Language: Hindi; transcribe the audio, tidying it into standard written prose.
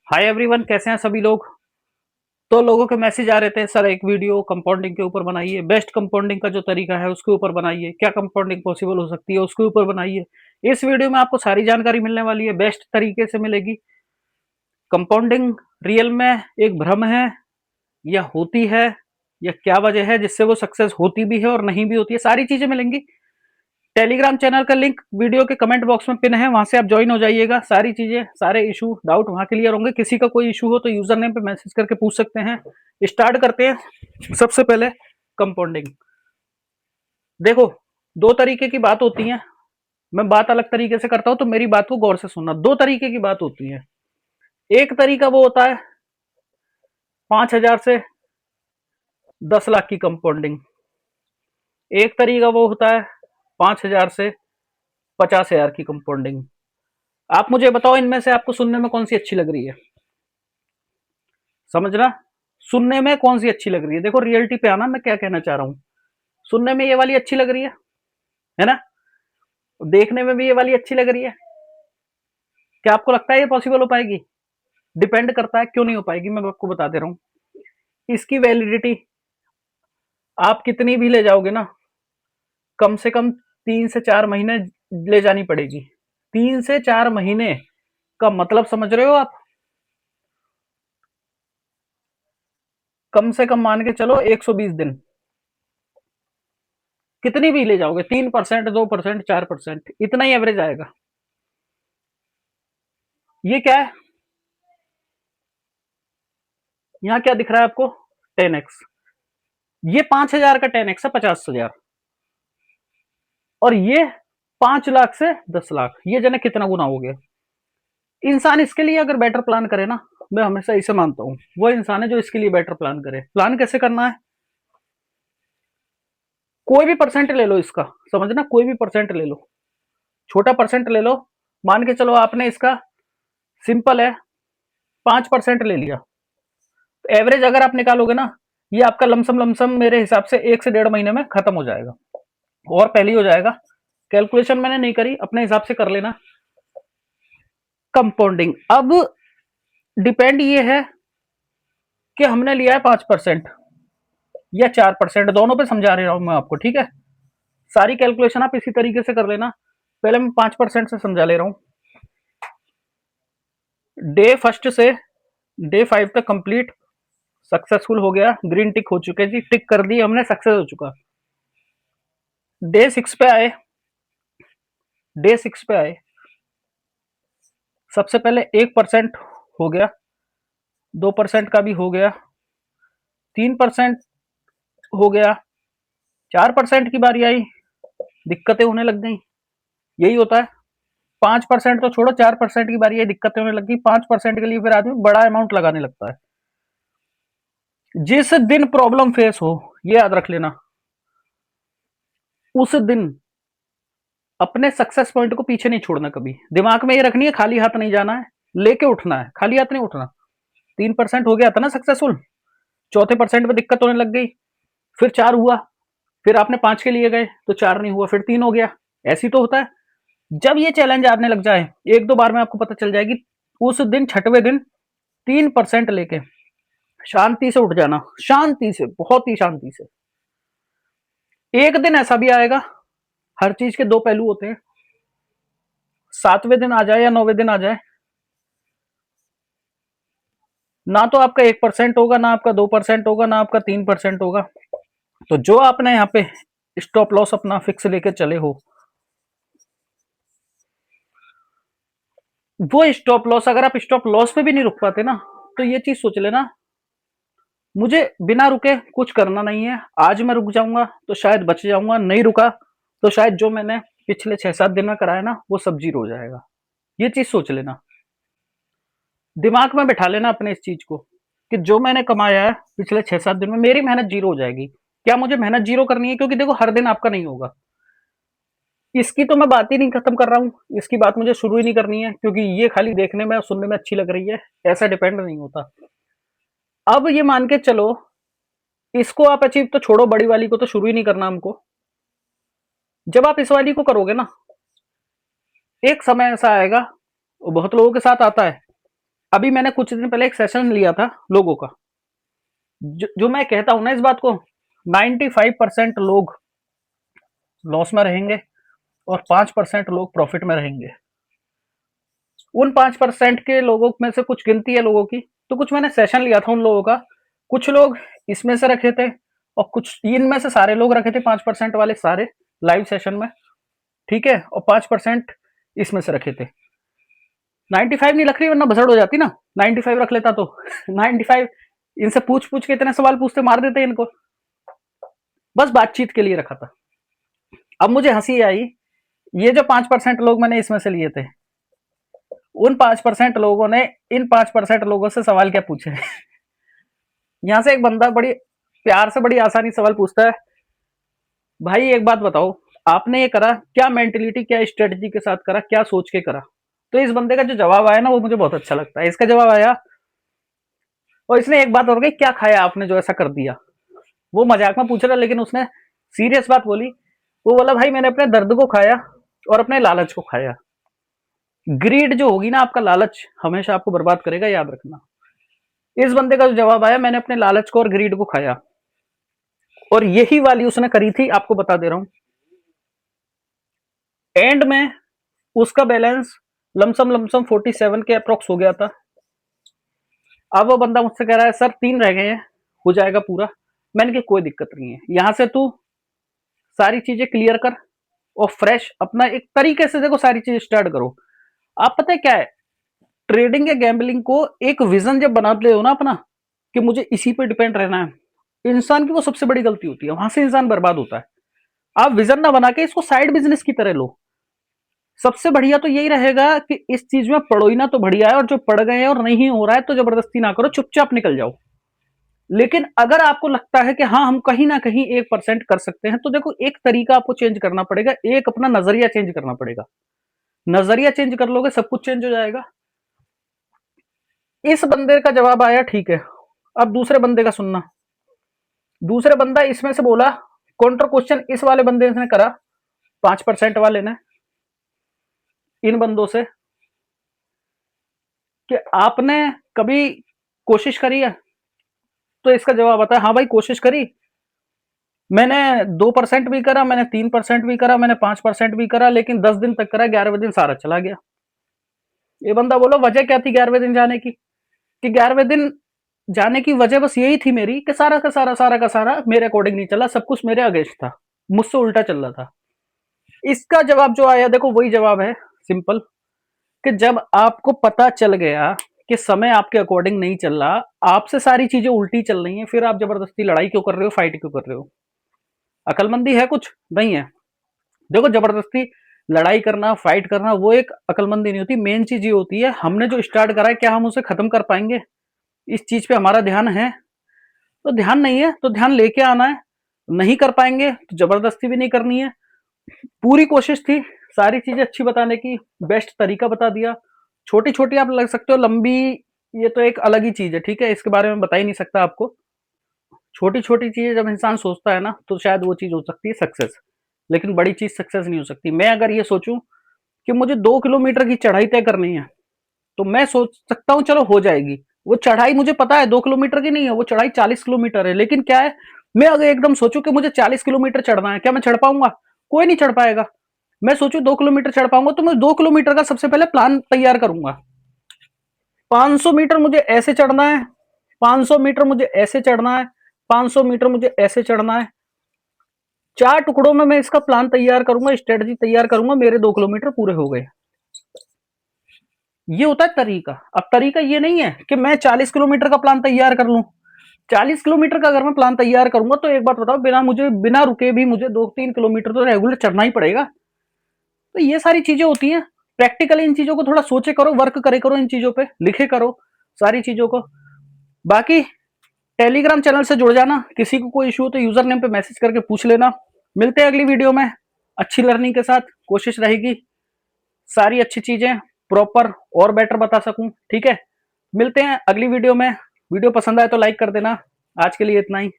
हाय एवरीवन, कैसे हैं सभी लोग। तो लोगों के मैसेज आ रहे थे, सर एक वीडियो कंपाउंडिंग के ऊपर बनाइए, बेस्ट कंपाउंडिंग का जो तरीका है उसके ऊपर बनाइए, क्या कंपाउंडिंग पॉसिबल हो सकती है उसके ऊपर बनाइए। इस वीडियो में आपको सारी जानकारी मिलने वाली है, बेस्ट तरीके से मिलेगी। कंपाउंडिंग रियल में एक भ्रम है या होती है, या क्या वजह है जिससे वो सक्सेस होती भी है और नहीं भी होती है, सारी चीजें मिलेंगी। टेलीग्राम चैनल का लिंक वीडियो के कमेंट बॉक्स में पिन है, वहां से आप ज्वाइन हो जाइएगा। सारी चीजें, सारे इशू डाउट वहां क्लियर होंगे। किसी का कोई इशू हो तो यूजर नेम पे मैसेज करके पूछ सकते हैं। स्टार्ट करते हैं। सबसे पहले कंपाउंडिंग। देखो, दो तरीके की बात होती है। मैं बात अलग तरीके से करता हूं तो मेरी बात को गौर से सुनना। दो तरीके की बात होती है। एक तरीका वो होता है 5,000 से 10 लाख की कंपाउंडिंग। एक तरीका वो होता है 5,000 से 50,000 की कंपाउंडिंग। आप मुझे बताओ, इनमें से आपको सुनने में कौन सी अच्छी लग रही है। समझना, सुनने में कौन सी अच्छी लग रही है। देखो, रियलिटी पे आना, मैं क्या कहना चाह रहा हूं। सुनने में ये वाली अच्छी लग रही है ना। देखने में भी ये वाली अच्छी लग रही है। क्या आपको लगता है ये पॉसिबल हो पाएगी? डिपेंड करता है, क्यों नहीं हो पाएगी मैं आपको बता दे रहा हूं। इसकी वैलिडिटी आप कितनी भी ले जाओगे ना, कम से कम 3 से 4 महीने ले जानी पड़ेगी। 3 से 4 महीने का मतलब समझ रहे हो आप? कम से कम मान के चलो 120 दिन। कितनी भी ले जाओगे, 3%, 2%, 4%, इतना ही एवरेज आएगा। ये क्या है? यहाँ क्या दिख रहा है आपको? 10x। ये 5,000 का 10x है, 50,000। और ये 5 लाख से 10 लाख, ये जने कितना गुना हो गया। इंसान इसके लिए अगर बेटर प्लान करे ना, मैं हमेशा इसे मानता हूं, वो इंसान है जो इसके लिए बेटर प्लान करे। प्लान कैसे करना है? कोई भी परसेंट ले लो इसका, समझना, कोई भी परसेंट ले लो, छोटा परसेंट ले लो। मान के चलो आपने इसका, सिंपल है, 5% ले लिया। तो एवरेज अगर आप निकालोगे ना, ये आपका लमसम लमसम मेरे हिसाब से 1 से 1.5 महीने में खत्म हो जाएगा, और पहले ही हो जाएगा। कैलकुलेशन मैंने नहीं करी, अपने हिसाब से कर लेना। कंपाउंडिंग अब डिपेंड ये है कि हमने लिया है 5% या 4%, दोनों पे समझा रहा हूं मैं आपको, ठीक है। सारी कैलकुलेशन आप इसी तरीके से कर लेना। पहले मैं 5% से समझा ले रहा हूं। डे फर्स्ट से डे 5 तक कंप्लीट सक्सेसफुल हो गया, ग्रीन टिक हो चुके जी, टिक कर दी हमने, सक्सेस हो चुका। डे 6 पे आए। डे 6 पे आए, सबसे पहले 1% हो गया, 2% का भी हो गया, 3% हो गया, 4% की बारी आई, दिक्कतें होने लग गई। यही होता है। 5% तो छोड़ो, 4% की बारी आई, दिक्कतें होने लग गई। 5% के लिए फिर आदमी बड़ा अमाउंट लगाने लगता है। जिस दिन प्रॉब्लम फेस हो, ये याद रख लेना, उस दिन अपने सक्सेस पॉइंट को पीछे नहीं छोड़ना कभी। दिमाग में ये रखनी है, खाली हाथ नहीं जाना है, लेके उठना है, खाली हाथ नहीं उठना। 3% हो गया था ना सक्सेसफुल, चौथे परसेंट में दिक्कत होने लग गई, फिर 4 हुआ, फिर आपने 5 के लिए गए तो 4 नहीं हुआ, फिर 3 हो गया। ऐसी तो होता है। जब ये चैलेंज आने लग जाए, एक दो बार में आपको पता चल जाएगी, उस दिन छठवें दिन 3% लेके शांति से उठ जाना, शांति से, बहुत ही शांति से। एक दिन ऐसा भी आएगा, हर चीज के दो पहलू होते हैं, 7वें दिन आ जाए या 9वें दिन आ जाए, ना तो आपका 1% होगा, ना आपका 2% होगा, ना आपका 3% होगा। तो जो आपने यहाँ पे स्टॉप लॉस अपना फिक्स लेके चले हो, वो स्टॉप लॉस, अगर आप स्टॉप लॉस पे भी नहीं रुक पाते ना, तो ये चीज सोच लेना, मुझे बिना रुके कुछ करना नहीं है। आज मैं रुक जाऊंगा तो शायद बच जाऊंगा, नहीं रुका तो शायद जो मैंने पिछले 6-7 दिन में कराया ना, वो सब जीरो हो जाएगा। ये चीज सोच लेना, दिमाग में बैठा लेना अपने इस चीज को, कि जो मैंने कमाया है पिछले 6-7 दिन में, मेरी मेहनत जीरो हो जाएगी। क्या मुझे मेहनत जीरो करनी है? क्योंकि देखो, हर दिन आपका नहीं होगा। इसकी तो मैं बात ही नहीं खत्म कर रहा हूं, इसकी बात मुझे शुरू ही नहीं करनी है, क्योंकि ये खाली देखने में और सुनने में अच्छी लग रही है, ऐसा डिपेंड नहीं होता। अब ये मान के चलो, इसको आप अचीव तो छोड़ो, बड़ी वाली को तो शुरू ही नहीं करना हमको। जब आप इस वाली को करोगे ना, एक समय ऐसा आएगा, वो बहुत लोगों के साथ आता है, अभी मैंने कुछ दिन पहले एक सेशन लिया था लोगों का, जो मैं कहता हूं ना इस बात को, 95% लोग लॉस में रहेंगे और 5% लोग प्रॉफिट में रहेंगे। उन 5% के लोगों में से कुछ गिनती है लोगों की, तो कुछ मैंने सेशन लिया था उन लोगों का, कुछ लोग इसमें से रखे थे और कुछ इनमें से सारे लोग रखे थे, 5% वाले सारे लाइव सेशन में, ठीक है, और 5% इसमें से रखे थे। 95 नहीं रख रही वरना भसड़ हो जाती ना, 95 रख लेता तो 95 इनसे पूछ पूछ के इतने सवाल पूछते मार देते इनको, बस बातचीत के लिए रखा था। अब मुझे हंसी आई, ये जो 5% लोग मैंने इसमें से लिए थे, उन 5% लोगों ने इन 5% लोगों से सवाल क्या पूछे यहां से एक बंदा बड़ी प्यार से बड़ी आसानी सवाल पूछता है, भाई एक बात बताओ, आपने ये करा क्या, मेंटेलिटी क्या स्ट्रेटजी के साथ करा, क्या सोच के करा। तो इस बंदे का जो जवाब आया ना वो मुझे बहुत अच्छा लगता है। इसका जवाब आया, और इसने एक बात और कही, क्या खाया आपने जो ऐसा कर दिया। वो मजाक में पूछ रहा लेकिन उसने सीरियस बात बोली। वो बोला भाई मैंने अपने दर्द को खाया और अपने लालच को खाया। ग्रीड जो होगी ना, आपका लालच हमेशा आपको बर्बाद करेगा, याद रखना। इस बंदे का जो जवाब आया, मैंने अपने लालच को और ग्रीड को खाया, और यही वाली उसने करी थी, आपको बता दे रहा हूं। एंड में उसका बैलेंस लमसम लमसम 47 के अप्रोक्स हो गया था। अब वो बंदा मुझसे कह रहा है सर 3 रह गए हैं, हो जाएगा पूरा। मैंने कहा कोई दिक्कत नहीं है, यहां से तू सारी चीजें क्लियर कर और फ्रेश अपना एक तरीके से देखो सारी चीजें स्टार्ट करो। आप पता है क्या है, ट्रेडिंग या गैम्बलिंग को एक विजन जब बनाते हो ना अपना, कि मुझे इसी पे डिपेंड रहना है, इंसान की वो सबसे बड़ी गलती होती है, वहां से इंसान बर्बाद होता है। आप विजन ना बना के इसको साइड बिजनेस की तरह लो। सबसे बढ़िया तो यही रहेगा कि इस चीज में पढ़ो ही ना तो बढ़िया है, और जो पढ़ गए हैं और नहीं हो रहा है तो जबरदस्ती ना करो, चुपचाप निकल जाओ। लेकिन अगर आपको लगता है कि हाँ हम कहीं ना कहीं 1% कर सकते हैं, तो देखो एक तरीका आपको चेंज करना पड़ेगा, एक अपना नजरिया चेंज करना पड़ेगा। नजरिया चेंज कर लोगे सब कुछ चेंज हो जाएगा। इस बंदे का जवाब आया ठीक है। अब दूसरे बंदे का सुनना। दूसरे बंदा इसमें से बोला, काउंटर क्वेश्चन इस वाले बंदे ने करा, 5% वाले ने इन बंदों से, कि आपने कभी कोशिश करी है। तो इसका जवाब आता है हाँ भाई कोशिश करी, मैंने 2% भी करा, मैंने 3% भी करा, मैंने 5% भी करा, लेकिन 10 दिन तक करा, 11वें दिन सारा चला गया। ये बंदा बोलो वजह क्या थी 11वें दिन जाने की, कि 11वें दिन जाने की वजह बस यही थी मेरी, कि सारा का सारा मेरे अकॉर्डिंग नहीं चला, सब कुछ मेरे अगेंस्ट था, मुझसे उल्टा चल रहा था। इसका जवाब जो आया देखो वही जवाब है, सिंपल, कि जब आपको पता चल गया कि समय आपके अकॉर्डिंग नहीं चल रहा, आपसे सारी चीजें उल्टी चल रही हैं, फिर आप जबरदस्ती लड़ाई क्यों कर रहे हो, फाइट क्यों कर रहे हो। अकलमंदी है कुछ नहीं है। देखो जबरदस्ती लड़ाई करना, फाइट करना, वो एक अकलमंदी नहीं होती। मेन चीज ये होती है हमने जो स्टार्ट करा है क्या हम उसे खत्म कर पाएंगे, इस चीज पे हमारा ध्यान है। तो ध्यान नहीं है तो ध्यान लेके आना है, नहीं कर पाएंगे तो जबरदस्ती भी नहीं करनी है। पूरी कोशिश थी सारी चीजें अच्छी बताने की, बेस्ट तरीका बता दिया। छोटी छोटी आप लग सकते हो, लंबी ये तो एक अलग ही चीज है, ठीक है, इसके बारे में बता ही नहीं सकता आपको। छोटी छोटी चीजें जब इंसान सोचता है ना तो शायद वो चीज हो सकती है सक्सेस, लेकिन बड़ी चीज सक्सेस नहीं हो सकती। मैं अगर ये सोचूं कि मुझे 2 किलोमीटर की चढ़ाई तय करनी है, तो मैं सोच सकता हूँ चलो हो जाएगी। वो चढ़ाई मुझे पता है 2 किलोमीटर की नहीं है, वो चढ़ाई 40 किलोमीटर है। लेकिन क्या है, मैं अगर एकदम सोचूं कि मुझे 40 किलोमीटर चढ़ना है, क्या मैं चढ़ पाऊंगा? कोई नहीं चढ़ पाएगा। मैं सोचूं 2 किलोमीटर चढ़ पाऊंगा, तो मैं 2 किलोमीटर का सबसे पहले प्लान तैयार करूंगा। 500 मीटर मुझे ऐसे चढ़ना है, 500 मीटर मुझे ऐसे चढ़ना है, 500 मीटर मुझे ऐसे चढ़ना है। 4 टुकड़ों में मैं इसका प्लान तैयार करूंगा, स्ट्रेटजी तैयार करूंगा, मेरे 2 किलोमीटर पूरे हो गए। ये होता है तरीका। अब तरीका ये नहीं है कि मैं 40 किलोमीटर का प्लान तैयार कर लूं। 40 किलोमीटर का अगर मैं प्लान तैयार करूंगा तो एक बात बताओ, बिना रुके भी मुझे 2-3 किलोमीटर तो रेगुलर चढ़ना ही पड़ेगा। तो ये सारी चीजें होती हैं। प्रैक्टिकली इन चीजों को थोड़ा सोचे करो, वर्क करे करो, इन चीजों पे लिखे करो सारी चीजों को। बाकी टेलीग्राम चैनल से जुड़ जाना, किसी को कोई इशू हो तो यूजर नेम पे मैसेज करके पूछ लेना। मिलते हैं अगली वीडियो में अच्छी लर्निंग के साथ। कोशिश रहेगी सारी अच्छी चीजें प्रॉपर और बेटर बता सकूं, ठीक है। मिलते हैं अगली वीडियो में। वीडियो पसंद आए तो लाइक कर देना। आज के लिए इतना ही।